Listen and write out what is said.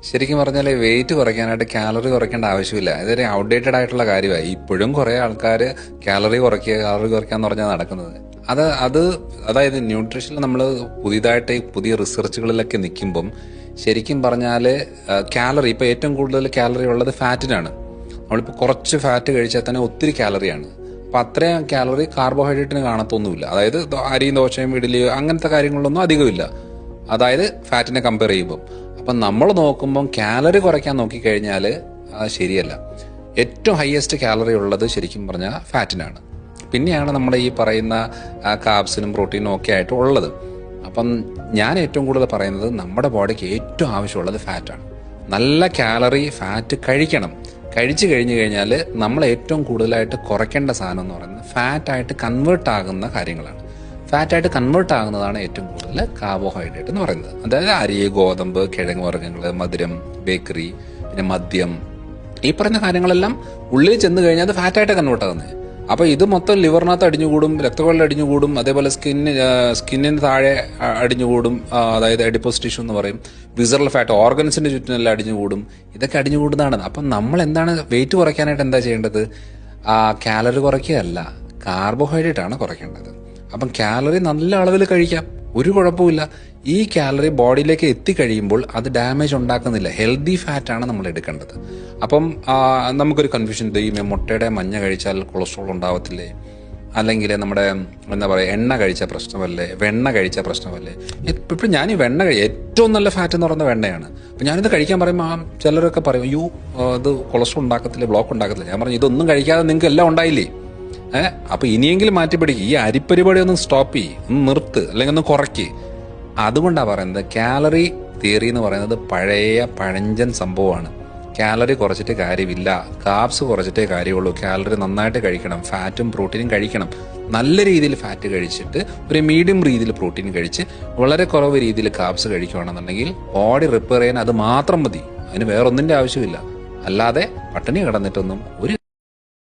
ശരിക്കും പറഞ്ഞാൽ വെയിറ്റ് കുറയ്ക്കാനായിട്ട് കാലറി കുറയ്ക്കേണ്ട ആവശ്യമില്ല. ഇതൊരു ഔട്ട്ഡേറ്റഡ് ആയിട്ടുള്ള കാര്യമായി. ഇപ്പോഴും കുറേ ആൾക്കാർ കാലറി കുറയ്ക്കുക എന്ന് പറഞ്ഞാൽ നടക്കുന്നത്. അതായത് ന്യൂട്രീഷനിൽ നമ്മൾ പുതിയ റിസർച്ചുകളിലൊക്കെ നിൽക്കുമ്പം ശരിക്കും പറഞ്ഞാൽ കാലറി ഇപ്പോൾ ഏറ്റവും കൂടുതൽ കാലറി ഉള്ളത് ഫാറ്റിനാണ്. നമ്മളിപ്പോൾ കുറച്ച് ഫാറ്റ് കഴിച്ചാൽ തന്നെ ഒത്തിരി കാലറിയാണ്. അപ്പം അത്രയും കാലറി കാർബോഹൈഡ്രേറ്റിന് കാണത്തൊന്നുമില്ല. അതായത് അരിയും ദോശയും ഇഡ്ഡലിയോ അങ്ങനത്തെ കാര്യങ്ങളിലൊന്നും അധികമില്ല, അതായത് ഫാറ്റിനെ കമ്പയർ ചെയ്യുമ്പം. അപ്പം നമ്മൾ നോക്കുമ്പം കാലറി കുറയ്ക്കാൻ നോക്കിക്കഴിഞ്ഞാൽ അത് ശരിയല്ല. ഏറ്റവും ഹയസ്റ്റ് കാലറി ഉള്ളത് ശരിക്കും പറഞ്ഞാൽ ഫാറ്റിനാണ്. പിന്നെയാണ് നമ്മുടെ ഈ പറയുന്ന കാർബ്സിനും പ്രോട്ടീനും ഒക്കെ ആയിട്ട് ഉള്ളത്. അപ്പം ഞാൻ ഏറ്റവും കൂടുതൽ പറയുന്നത് നമ്മുടെ ബോഡിക്ക് ഏറ്റവും ആവശ്യമുള്ളത് ഫാറ്റാണ്. നല്ല കാലറി ഫാറ്റ് കഴിച്ചു കഴിഞ്ഞാൽ നമ്മൾ ഏറ്റവും കൂടുതലായിട്ട് കുറയ്ക്കേണ്ട സാധനം എന്ന് പറയുന്നത് ഫാറ്റായിട്ട് കൺവേർട്ട് ആകുന്ന കാര്യങ്ങളാണ്. ഫാറ്റായിട്ട് കൺവേർട്ട് ആകുന്നതാണ് ഏറ്റവും കൂടുതൽ കാർബോഹൈഡ്രേറ്റ് എന്ന് പറയുന്നത്. അതായത് അരി, ഗോതമ്പ്, കിഴങ്ങ് വർഗ്ഗങ്ങൾ, മധുരം, ബേക്കറി, പിന്നെ മദ്യം, ഈ പറയുന്ന കാര്യങ്ങളെല്ലാം ഉള്ളിൽ ചെന്ന് കഴിഞ്ഞാൽ അത് ഫാറ്റായിട്ട് കൺവേർട്ട് ആകുന്നത്. അപ്പോൾ ഇത് മൊത്തം ലിവറിനകത്ത് അടിഞ്ഞുകൂടും, രക്തക്കൊള്ളിൽ അടിഞ്ഞുകൂടും, അതേപോലെ സ്കിന്നിന് താഴെ അടിഞ്ഞുകൂടും, അതായത് എഡിപ്പോസ് ടിഷ്യൂ എന്ന് പറയും, വിസറൽ ഫാറ്റ്, ഓർഗൻസിന്റെ ചുറ്റിനെല്ലാം അടിഞ്ഞുകൂടും. ഇതൊക്കെ അടിഞ്ഞുകൂടുന്നതാണ്. അപ്പം നമ്മൾ എന്താണ് വെയിറ്റ് കുറയ്ക്കാനായിട്ട് എന്താ ചെയ്യേണ്ടത്? കാലറി കുറയ്ക്കുകയല്ല, കാർബോഹൈഡ്രേറ്റ് ആണ് കുറയ്ക്കേണ്ടത്. അപ്പം കാലറി നല്ല അളവിൽ കഴിക്കാം, ഒരു കുഴപ്പമില്ല. ഈ കാലറി ബോഡിയിലേക്ക് എത്തിക്കഴിയുമ്പോൾ അത് ഡാമേജ് ഉണ്ടാക്കുന്നില്ല. ഹെൽത്തി ഫാറ്റാണ് നമ്മൾ എടുക്കേണ്ടത്. അപ്പം നമുക്കൊരു കൺഫ്യൂഷൻ, ഈ മുട്ടയുടെ മഞ്ഞ കഴിച്ചാൽ കൊളസ്ട്രോൾ ഉണ്ടാവത്തില്ലേ, അല്ലെങ്കിൽ നമ്മുടെ എന്താ പറയുക എണ്ണ കഴിച്ച പ്രശ്നമല്ലേ, വെണ്ണ കഴിച്ച പ്രശ്നമല്ലേ? ഇപ്പം ഞാൻ ഈ ഏറ്റവും നല്ല ഫാറ്റ് എന്ന് പറയുന്നത് വെണ്ണയാണ്. അപ്പം ഞാനിത് കഴിക്കാൻ പറയുമ്പോൾ ചിലരൊക്കെ പറയും, അയ്യോ ഇത് കൊളസ്ട്രോൾ ഉണ്ടാക്കത്തില്ലേ, ബ്ലോക്ക് ഉണ്ടാക്കത്തില്ല. ഞാൻ പറഞ്ഞു, ഇതൊന്നും കഴിക്കാതെ നിങ്ങൾക്ക് എല്ലാം ഉണ്ടായില്ലേ? അപ്പൊ ഇനിയെങ്കിലും മാറ്റിപ്പിടിക്കുക. ഈ അരിപ്പരിപാടി ഒന്ന് സ്റ്റോപ്പ് ചെയ്യ്, ഒന്ന് നിർത്ത്, അല്ലെങ്കിൽ ഒന്ന് കുറയ്ക്ക്. അതുകൊണ്ടാണ് പറയുന്നത് കാലറി തിയറി എന്ന് പറയുന്നത് പഴഞ്ചൻ സംഭവമാണ്. കാലറി കുറച്ചിട്ട് കാര്യമില്ല, കാർബ്സ് കുറച്ചിട്ടേ കാര്യമുള്ളൂ. കാലറി നന്നായിട്ട് കഴിക്കണം, ഫാറ്റും പ്രോട്ടീനും കഴിക്കണം. നല്ല രീതിയിൽ ഫാറ്റ് കഴിച്ചിട്ട് ഒരു മീഡിയം രീതിയിൽ പ്രോട്ടീൻ കഴിച്ച് വളരെ കുറവ് രീതിയിൽ കാർബ്സ് കഴിക്കുകയാണെന്നുണ്ടെങ്കിൽ ബോഡി റിപ്പയർ ചെയ്യാൻ അത് മാത്രം മതി. അതിന് വേറൊന്നിൻ്റെ ആവശ്യമില്ല. അല്ലാതെ പട്ടിണി കിടന്നിട്ടൊന്നും ഒരു